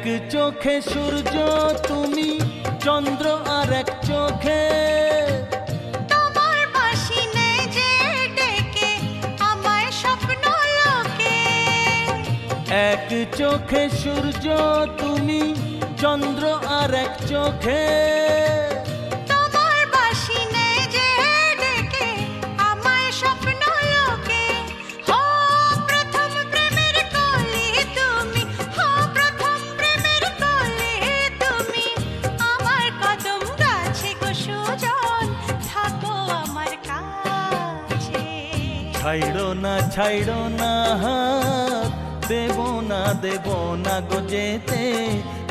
এক চোখে সূর্য তুমি, চন্দ্র আর এক চোখে তোমার বাঁশি নেই যে ডেকে আমায় স্বপ্ন লোকে। এক চোখে সূর্য তুমি, চন্দ্র আর এক চোখে তোমার বাঁশি নেই যে ডেকে আমায় স্বপ্ন লোকে। হো প্রথম প্রেমের কলি তুমি, হো প্রথম প্রেমের কলি তুমি, আমার কদম গাছে গো সুজন, থাকো আমার কাছে। ছাইড়ো না হাত, দেব না গো যেতে,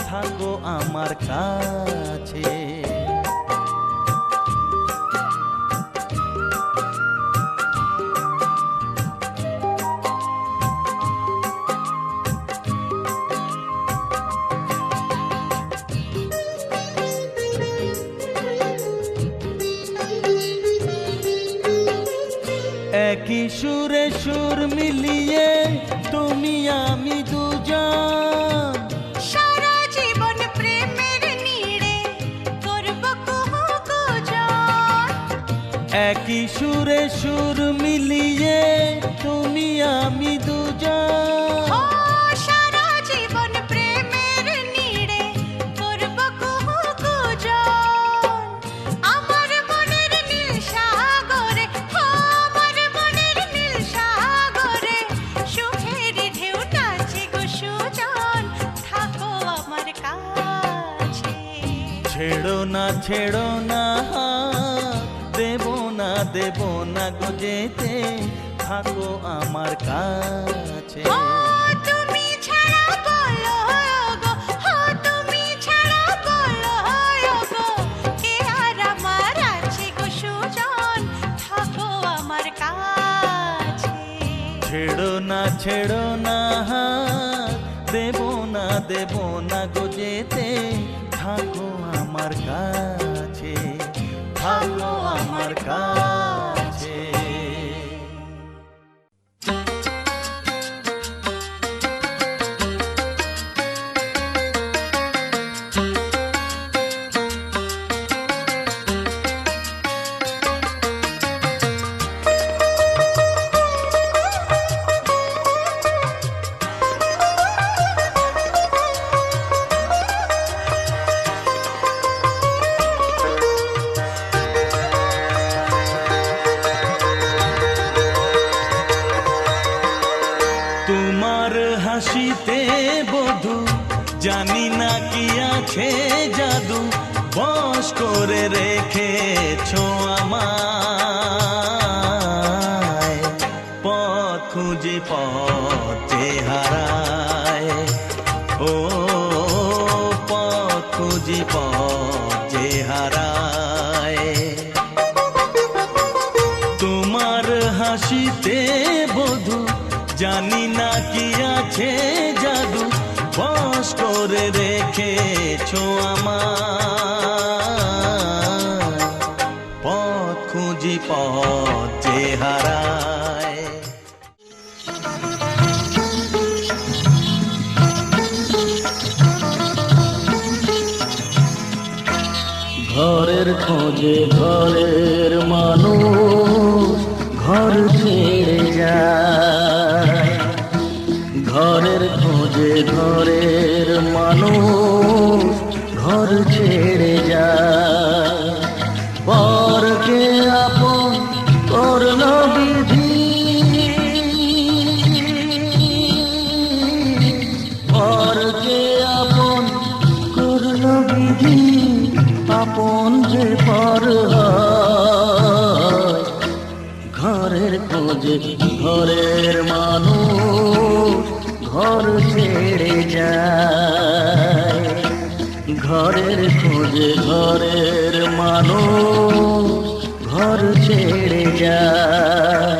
থাকো আমার কাছে। একই সুরে সুর মিলিয়ে তুমি আমি দুজন, সারা জীবন প্রেমের নীড়ে করব কুহু কুজন। একই সুরে সুর মিলিয়ে তুমি আমি দুজন। ও সারা জীবন প্রেমের নীড়ে করব কুহু কুজন। আমার মনের নীল সাগরে, ও আমার মনের নীল সাগরে, সুখের ঢেউ নাচে গো সুজন, থাকো আমার কাছে। ছেড়ো না হাত, দেব না গো যেতে, থাকো আমার কাছে। ও তুমি ছাড়া বলো গো, ও তুমি ছাড়া বলো গো, কে আর আমার আছে গো সুজন, থাকো আমার কাছে। ছেড়ো না হাত, দেব না গো যেতে, থাকো আমার কাছে, থাকো আমার কাছে। তোমার হাসিতে বধু, জানি না কি আছে জাদু, বশ করে রেখেছো আমায়। পথ খুঁজে পথে হারায়, ও পথ খুঁজে পথে হারায়। তোমার হাসিতে বধু, জানি না কি আছে জাদু, বশ করে রেখেছো আমায়। পথ খুঁজি পথ যে হারায়। ঘরের খোঁজে ঘরের মানুষ ঘর ছেড়ে যায়, ঘরের খোঁজে ঘরের মানুষ ঘর ছেড়ে যায়। পরকে আপন করল বিধি, পরকে আপন করল বিধি, আপন যে পর হয়। ঘরের খোঁজে ঘরের মানুষ ঘর ছেড়ে যায়, ঘরের খোঁজে ঘরের মানুষ ঘর ছেড়ে যায়।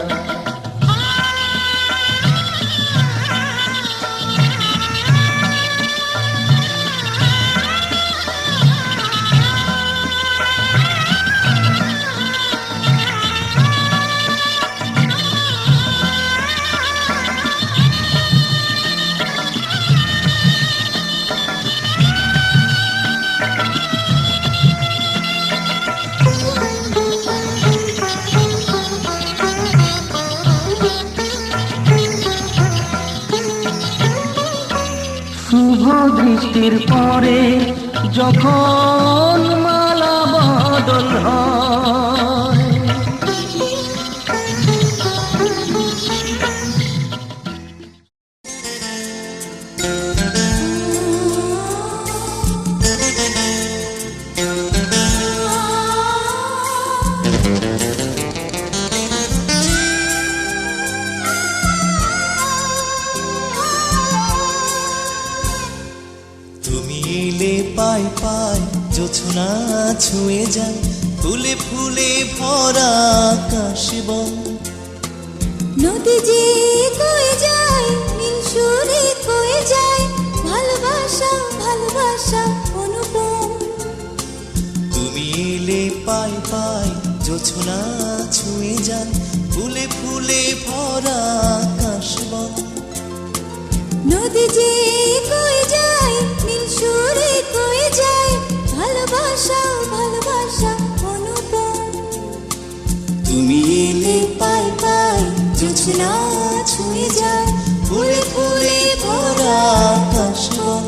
বৃষ্টির পরে যখন মালা বদল হয়। পাই পাই জোছনা ছুঁয়ে যায়, ফুলে ফুলে ভরা আকাশ বন। নদী যে কয়ে যায়, নীল সুরে কয়ে যায়, ভালোবাসা ভালোবাসা অনুপম। তুমি এলে পাই পাই জোছনা ছুঁয়ে যায়, ফুলে ফুলে ভরা আকাশ বন। নদী যে কয়ে যায়, নীল সুরে কয়ে যায়, ভালোবাসা ভালোবাসা অনুপম। তুমি এলে পাই পাই জোছনা ছুঁয়ে যায়, ফুলে ফুলে ভরা আকাশ বন।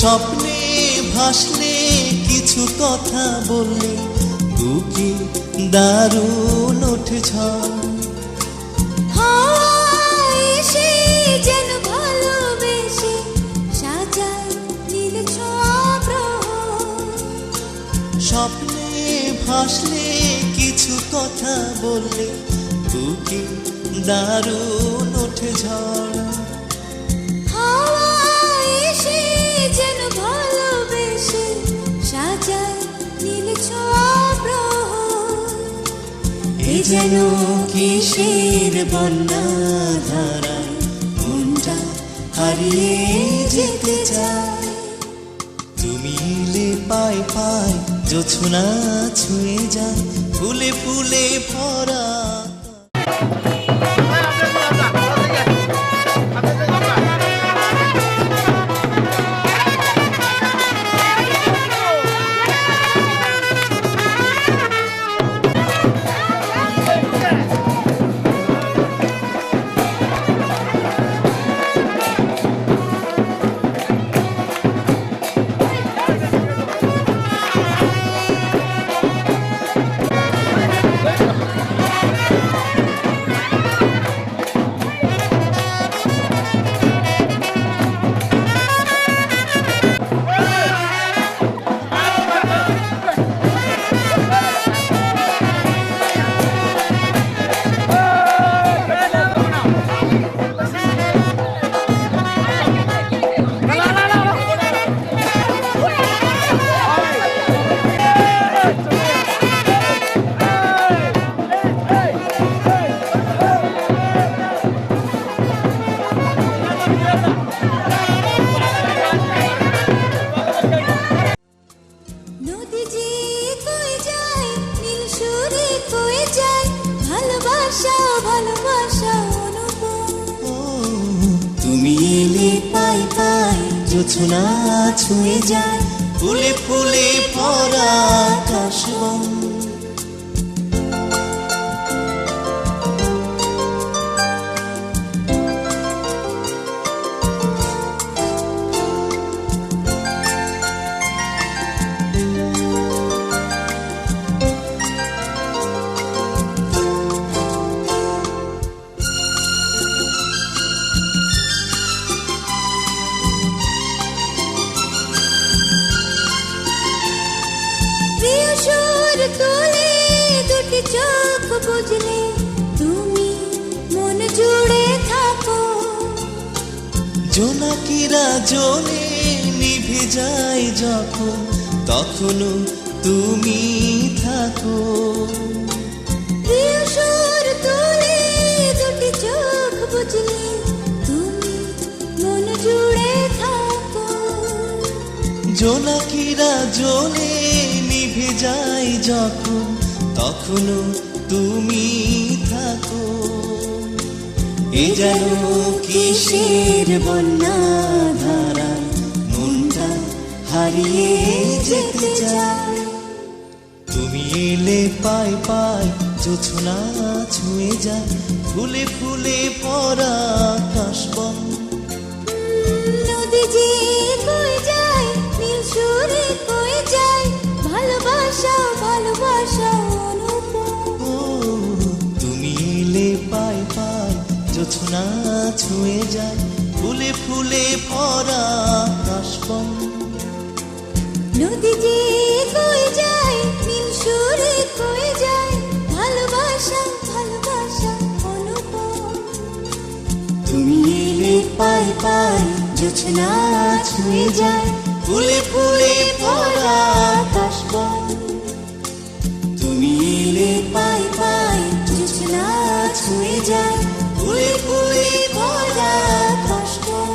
স্বপ্নে ভাসলে কিছু কথা বললে, বুকে দারুণ ওঠে ঝড়। হাওয়ায় এসে যেন ভালোবেসে সাজায় নীল ছোঁয়া প্রহর। স্বপ্নে ভাসলে কিছু কথা বললে, বুকে দারুণ ওঠে ঝড়। হাওয়ায় এসে যেন ভালোবেসে সাজায় নীল ছোঁয়া প্রহর। এ যেন কিসের বন্যা ধারায় মনটা হারিয়ে যেতে চায়। তুমি এলে পাই পাই জোছনা ছুঁয়ে যায়, ফুলে ফুলে ভরা। নদী যে কয়ে যায়, নীল সুরে কয়ে যায়, ভালোবাসা ভালোবাসা অনুপম। তুমি এলে পাই পাই জোছনা ছুঁয়ে যায়, ফুলে ফুলে ভরা আকাশ বন। প্রিয় সুর তোলে দুটি চোখ বুঝলে, তুমি মন জুড়ে থাকো। জোনাকিরা জ্বলে নিভে যায় যখন, তখনও তুমি থাকো। প্রিয় সুর তোলে দুটি চোখ বুঝলে, তুমি মন জুড়ে থাকো। জোনাকিরা জ্বলে নিভে যায় যখন, তখনও তুমি থাকো। এ যেন কিসের বন্যা ধারা, মনটা হারিয়ে যেতে চায়। তুমি এলে পায় পায় জোছনা ছুঁয়ে যায়, ফুলে ফুলে ভরা আকাশবন। নদী যে কই যায়, নীল সুরে কই যায়, ভালোবাসা ভালোবাসা অনুপম। ও তুমি এলে পায় পায় জোছনা ছুঁয়ে যায়, ফুলে ফুলে ভরা আকাশবন। নদী যে কই যায়, নীল সুরে কই যায়, ভালোবাসা ভালোবাসা অনুপম। তুমি এলে পায় পায় জোছনা ছুঁয়ে যায়, ফুলে ফুলে ভরা আকাশবন। তুমি এলে পায় পায় জোছনা ছুঁয়ে যায়, ফুলে ফুলে ভরা আকাশবন।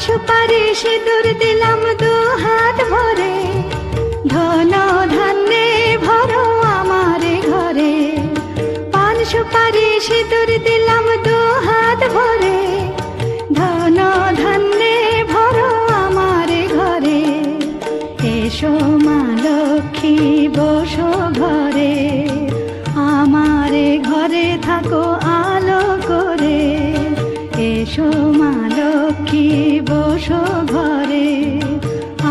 সুপারি সিঁদুর দিলাম দু হাত ভরে, ধন ধান্যে ভরো আমার ঘরে। পান সুপারি সিঁদুর দিলাম দু হাত ভরে, ধন ধান্যে ভরো আমার ঘরে। এসো মা লক্ষ্মী বসো ঘরে, আমার ঘরে থাকো আলো করে। এসো মা লক্ষ্মী বসো ঘরে,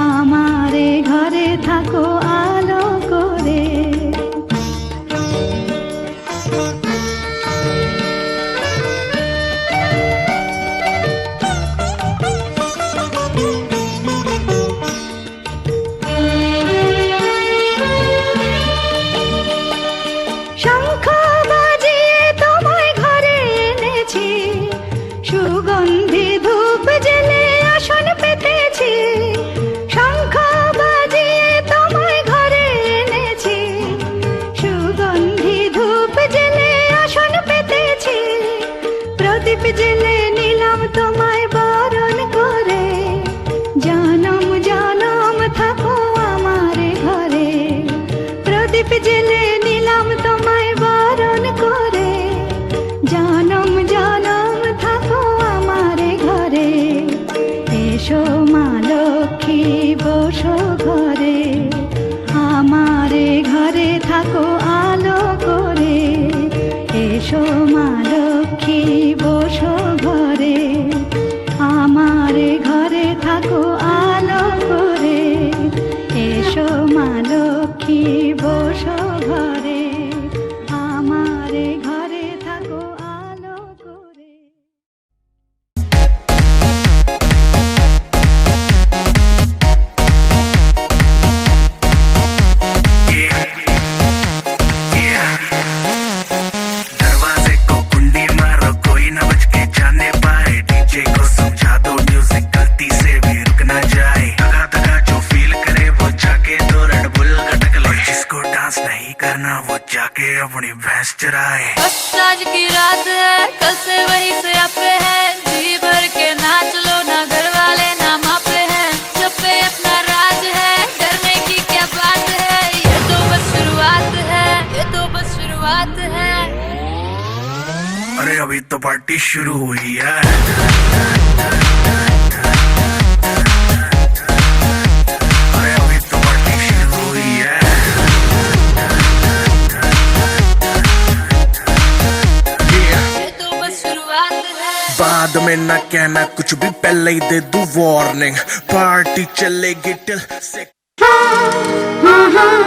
আমার ঘরে থাকো আলো করে। শঙ্খ বাজিয়ে তোমায় ঘরে এনেছি, সুগন্ধি ধূপ জেলে আসন পেতেছি। শঙ্খ বাজিয়ে তোমায় ঘরে এনেছি, সুগন্ধি ধূপ জেলে আসন পেতেছি। প্রদীপ জেলে নিলাম তোমায় বরণ করে, জনম জনম থাকো আমার ঘরে। প্রদীপ জেলে নিলাম তোমায় বরণ করে, জনম জনম থাকো আমার ঘরে। এসো মা লক্ষ্মী বসো ঘরে, আমার ঘরে থাকো থাকো আলো করে, এসো মা লক্ষ্মী বসো ঘরে, আমার ঘরে থাকো আলো করে, এসো মা লক্ষ্মী বসো ঘরে, আমার ঘরে থাকো আলো করে। दरवाजे को कुंडी मारो कोई न बच के जाने पाए, डीजे को समझा दो म्यूजिक गलती से भी रुक ना जाए, दगा दगा जो फील करे वो जाके तो रेड बुल गटक ले, जिसको डांस नहीं करना वो जाके अपनी भैंस चराए। बस आज की रात है, कल से वही से आपे है, जी भर के नाच लो ना, घर वाले ना मापे हैं, जब पे अपना राज है, डरने की क्या बात है, ये तो बस शुरुआत है, ये तो बस शुरुआत है। अरे अभी तो पार्टी शुरू हुई है। अरे अभी तो पार्टी शुरू हुई है। ये तो बस शुरुआत है। बाद में ना कहना कुछ भी, पहले ही दे दूं वार्निंग, पार्टी चलेगी टिल से। हाँ हाँ